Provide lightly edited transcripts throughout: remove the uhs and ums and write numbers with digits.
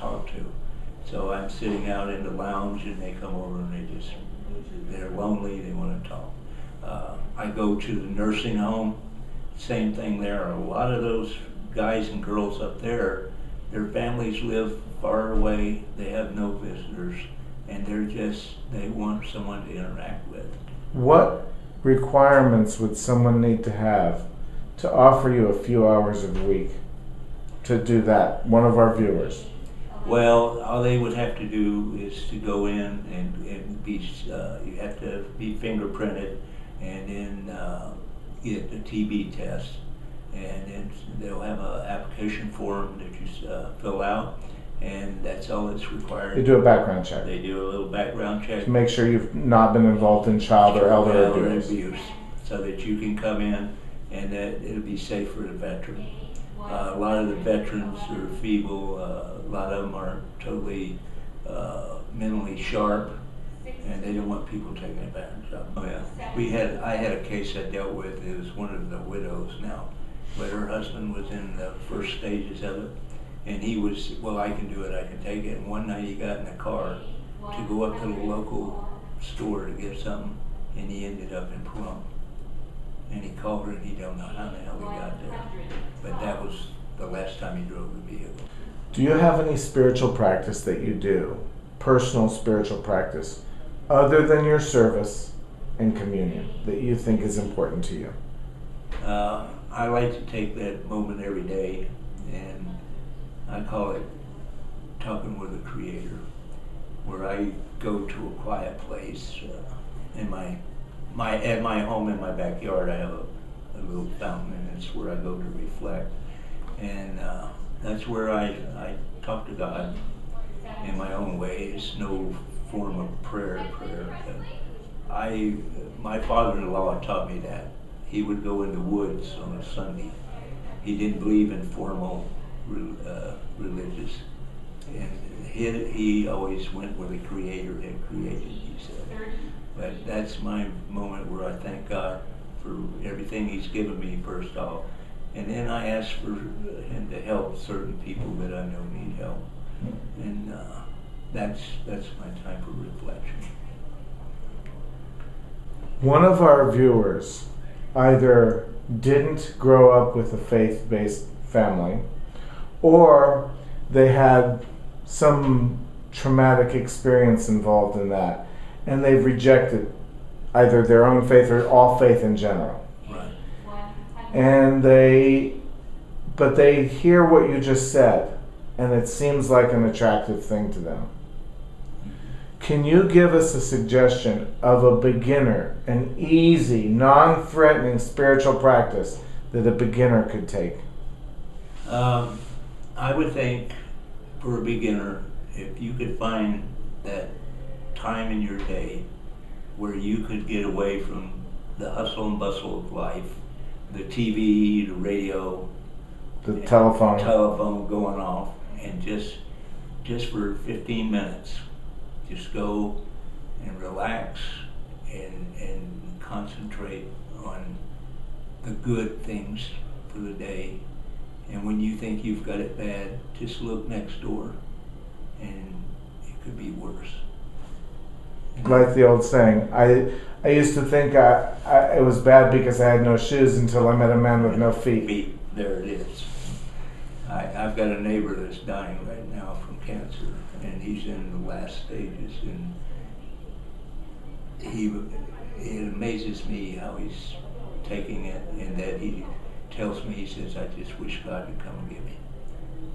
talk to. So I'm sitting out in the lounge and they come over and they're lonely, they want to talk. I go to the nursing home, same thing there. A lot of those guys and girls up there, their families live far away, they have no visitors, and they want someone to interact with. What requirements would someone need to have to offer you a few hours a week to do that, one of our viewers? Well, all they would have to do is to go in and be, you have to be fingerprinted and then get a TB test. And then they'll have an application form that you fill out, and that's all that's required. They do a background check They do a little background check. to make sure you've not been involved in child or elder abuse. So that you can come in and that it'll be safe for the veteran. A lot of the veterans are feeble, a lot of them are totally mentally sharp, and they don't want people taking advantage of them. Oh yeah, I had a case I dealt with. It was one of the widows now, but her husband was in the first stages of it, and he was, well, I can do it, I can take it. And one night he got in the car to go up to the local store to get something, and he ended up in Pahrump. And he called her and he don't know how the hell he got there. But that was the last time he drove the vehicle. Do you have any spiritual practice that you do, personal spiritual practice, other than your service and communion, that you think is important to you? I like to take that moment every day, and I call it talking with the Creator, where I go to a quiet place in at my home in my backyard. I have a little fountain, and it's where I go to reflect, and that's where I talk to God in my own way. It's no form of prayer, but my father-in-law taught me that. He would go in the woods on a Sunday. He didn't believe in formal religious, and he always went where the Creator had created, he said. But that's my moment where I thank God for everything He's given me first off, and then I ask for Him to help certain people that I know need help, and that's my time for reflection. One of our viewers either didn't grow up with a faith-based family, or they had some traumatic experience involved in that, and they've rejected either their own faith or all faith in general. Right. And but they hear what you just said, and it seems like an attractive thing to them. Can you give us a suggestion of a beginner, an easy, non-threatening spiritual practice that a beginner could take? I would think for a beginner, if you could find that time in your day where you could get away from the hustle and bustle of life, the TV, the radio, The telephone. going off, and just for 15 minutes, just go and relax and concentrate on the good things for the day. And when you think you've got it bad, just look next door, and it could be worse. Like the old saying, I used to think it was bad because I had no shoes until I met a man with no feet. There it is. I've got a neighbor that's dying right now from cancer, and he's in the last stages, and it amazes me how he's taking it, and that he tells me, he says, I just wish God would come and get me.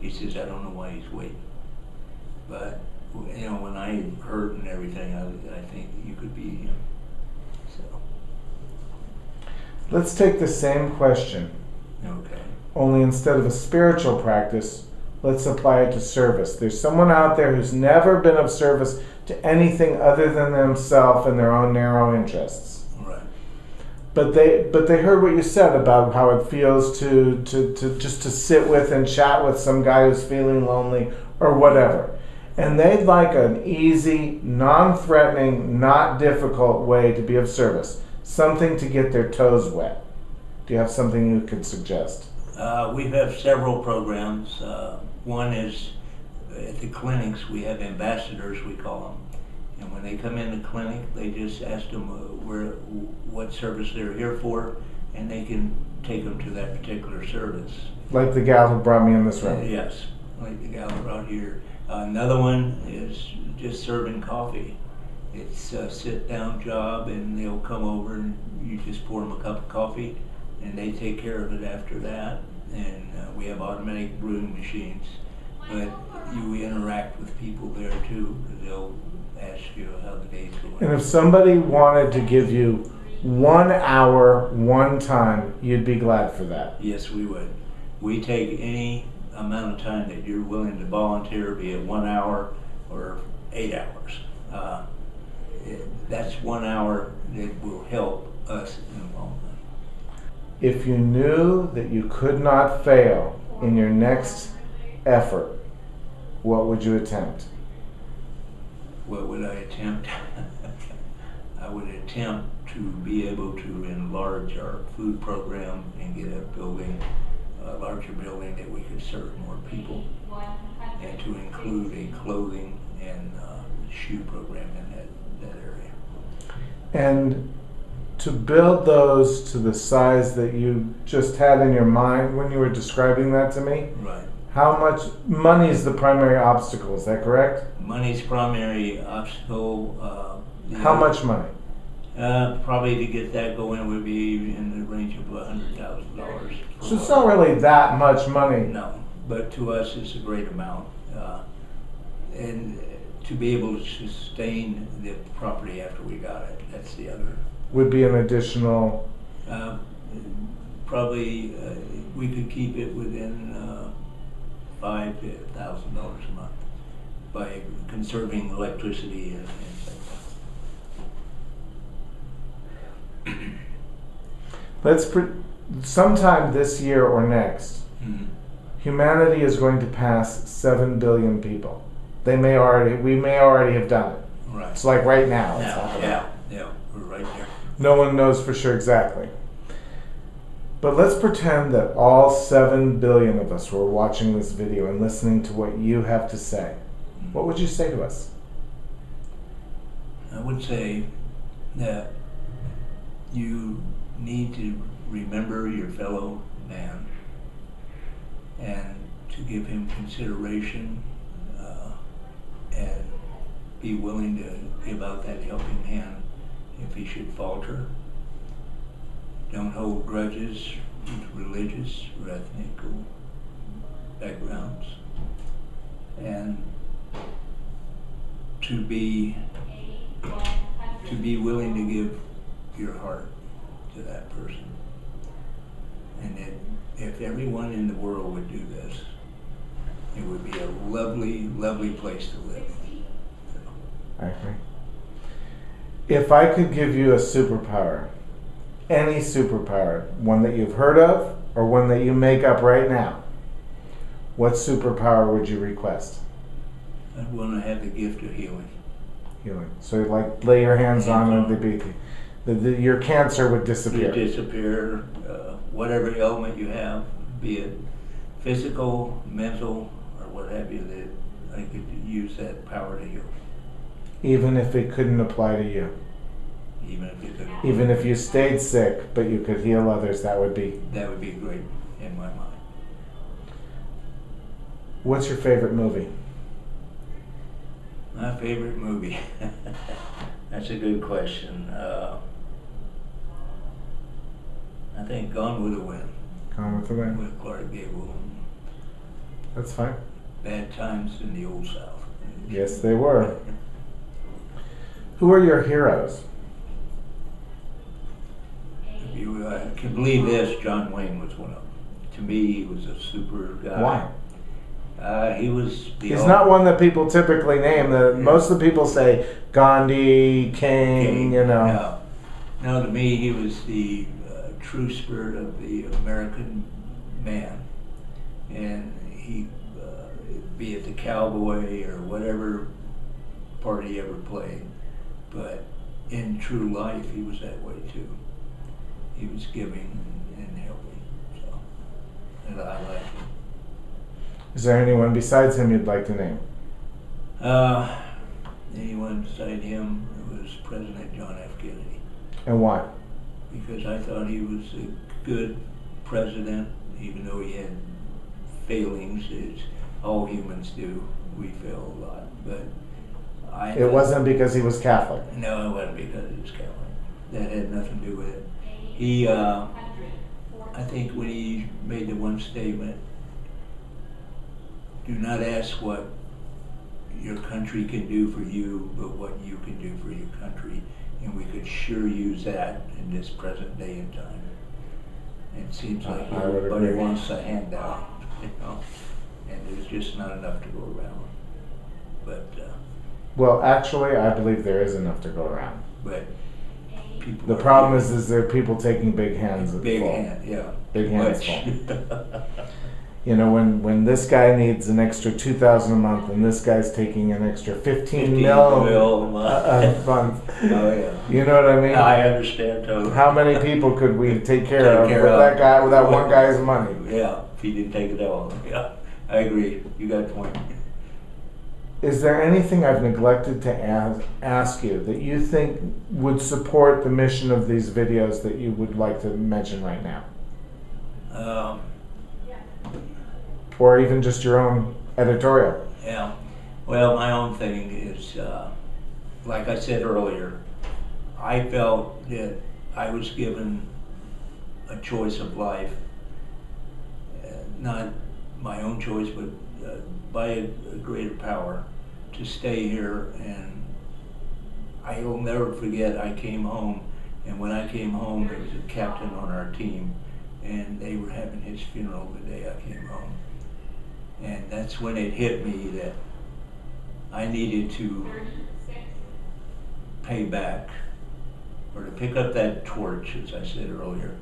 He says, I don't know why he's waiting. But, you know, when I hurt and everything, I think you could be him. So. Let's take the same question. Okay. Only instead of a spiritual practice, let's apply it to service. There's someone out there who's never been of service to anything other than themselves and their own narrow interests. Right. But they heard what you said about how it feels to just to sit with and chat with some guy who's feeling lonely or whatever. And they'd like an easy, non-threatening, not difficult way to be of service. Something to get their toes wet. Do you have something you could suggest? We have several programs. One is at the clinics, we have ambassadors, we call them. And when they come in the clinic, they just ask them what service they're here for, and they can take them to that particular service. Like the gal who brought me in this room. Yes, like the gal out here. Another one is just serving coffee. It's a sit-down job, and they'll come over and you just pour them a cup of coffee, and they take care of it after that. And we have automatic brewing machines, but you interact with people there too, because they'll ask you how the day's going. And if somebody wanted to give you 1 hour, one time, you'd be glad for that. Yes, we would. We take any amount of time that you're willing to volunteer, be it 1 hour or 8 hours. That's 1 hour that will help us in the long run. If you knew that you could not fail in your next effort, what would you attempt? What would I attempt? I would attempt to be able to enlarge our food program and get a larger building that we could serve more people, and to include a clothing and shoe program in that area. And to build those to the size that you just had in your mind when you were describing that to me, Right. how much money is the primary obstacle? Is that correct? Money's primary obstacle. How much money? Probably to get that going would be in the range of $100,000. So it's not really that much money. No, but to us it's a great amount. And to be able to sustain the property after we got it, that's the other. Would be an additional. Probably we could keep it within $5,000 a month by conserving electricity and Sometime this year or next, mm-hmm. humanity is going to pass 7 billion people. We may already have done it. Right. It's like right now. It's happening. Yeah, we're right there. No one knows for sure exactly. But let's pretend that all 7 billion of us were watching this video and listening to what you have to say. Mm-hmm. What would you say to us? I would say that you need to remember your fellow man and to give him consideration and be willing to give out that helping hand if he should falter. Don't hold grudges with religious or ethnic backgrounds, and to be willing to give your heart to that person. And that if everyone in the world would do this, it would be a lovely, lovely place to live. I agree. If I could give you a superpower, any superpower, one that you've heard of or one that you make up right now, what superpower would you request? I'd want to have the gift of healing. Healing. So like lay your hands on and your cancer would disappear. It disappear, whatever ailment you have, be it physical, mental, or what have you, that I could use that power to heal. Even if it couldn't apply to you. Even if it could. Even if you stayed sick, but you could heal others, that would be great in my mind. What's your favorite movie? My favorite movie? That's a good question. I think Gone with the Wind. Gone with the Wind. With Clark Gable. That's fine. Bad times in the Old South. Yes, they were. Who are your heroes? If you can believe this, John Wayne was one of them. To me, he was a super guy. Why? He was He's not one that people typically name. Most of the people say Gandhi, King, you know. No, to me, he was the true spirit of the American man. And he, be it the cowboy or whatever part he ever played, but in true life, he was that way too. He was giving and helping, so, and I like him. Is there anyone besides him you'd like to name? Uh, anyone beside him was President John F. Kennedy, And why? because I thought he was a good president, even though he had failings, as all humans do. We fail a lot, but It wasn't because he was Catholic. No, it wasn't because he was Catholic. That had nothing to do with it. He, I think when he made the one statement, do not ask what your country can do for you, but what you can do for your country. And we could sure use that in this present day and time. It seems like I would everybody agree. wants a handout, you know, and there's just not enough to go around. But Well, actually, I believe there is enough to go around. people. The problem is there are people taking big hands at big full. hand, yeah. Big hands Much. You know, when this guy needs an extra $2,000 a month, and this guy's taking an extra 15 mil mil a month. a month. Oh yeah. You know what I mean? I understand totally. How many people could we take care Take of care with of. that guy, with that one guy's money? Yeah, if he didn't take it all. Yeah, I agree. You got a point. Is there anything I've neglected to ask you that you think would support the mission of these videos that you would like to mention right now? Or even just your own editorial? Yeah. Well, my own thing is, like I said earlier, I felt that I was given a choice of life, not my own choice, but by a greater power to stay here. And I will never forget, I came home, and when I came home, there was a captain on our team, and they were having his funeral the day I came home. And that's when it hit me that I needed to pay back, or to pick up that torch, as I said earlier,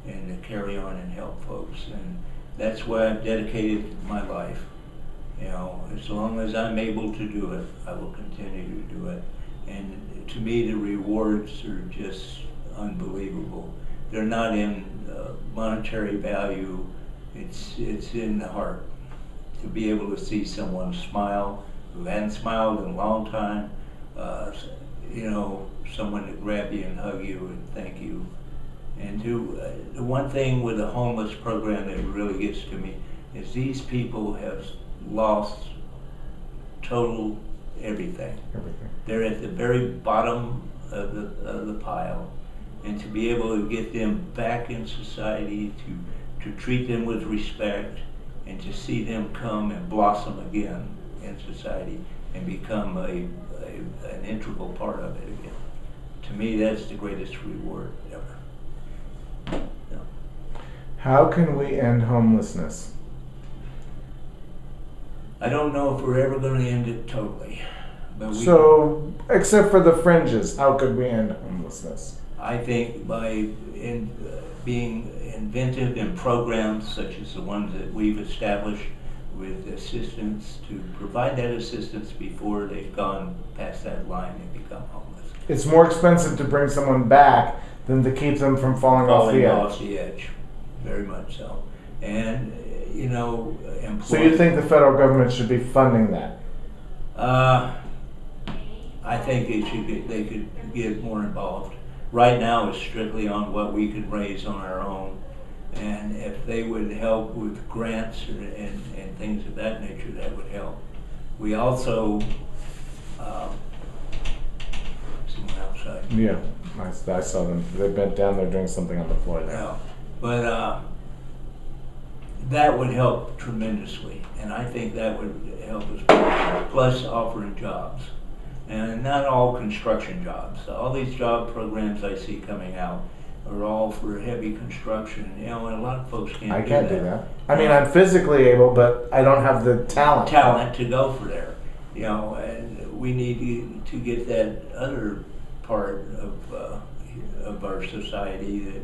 and to carry on and help folks. And that's why I've dedicated my life. You know, as long as I'm able to do it, I will continue to do it. And to me, the rewards are just unbelievable. They're not in monetary value. It's in the heart. To be able to see someone smile who hadn't smiled in a long time, you know, someone to grab you and hug you and thank you. And the one thing with the homeless program that really gets to me is these people have lost total everything. They're at the very bottom of the pile, and to be able to get them back in society, to treat them with respect, and to see them come and blossom again in society and become an integral part of it again. To me, that's the greatest reward ever. Yeah. How can we end homelessness? I don't know if we're ever going to end it totally, but So, except for the fringes, how could we end homelessness? I think by being inventive in programs such as the ones that we've established with assistance, to provide that assistance before they've gone past that line and become homeless. It's more expensive to bring someone back than to keep them from falling off the edge. Off the edge, very much so. And, you know, So you think the federal government should be funding that? I think they could get more involved. Right now, it's strictly on what we could raise on our own. And if they would help with grants and things of that nature, that would help. We also, someone outside. Yeah, I saw them. They bent down there doing something on the floor there. Yeah, but that would help tremendously, and I think that would help us, plus offering jobs. And not all construction jobs. All these job programs I see coming out are all for heavy construction, you know, and a lot of folks can't I do can't that. do that. I mean, I'm physically able, but I don't have the talent. Talent to go for there, you know, and we need to get that other part of our society that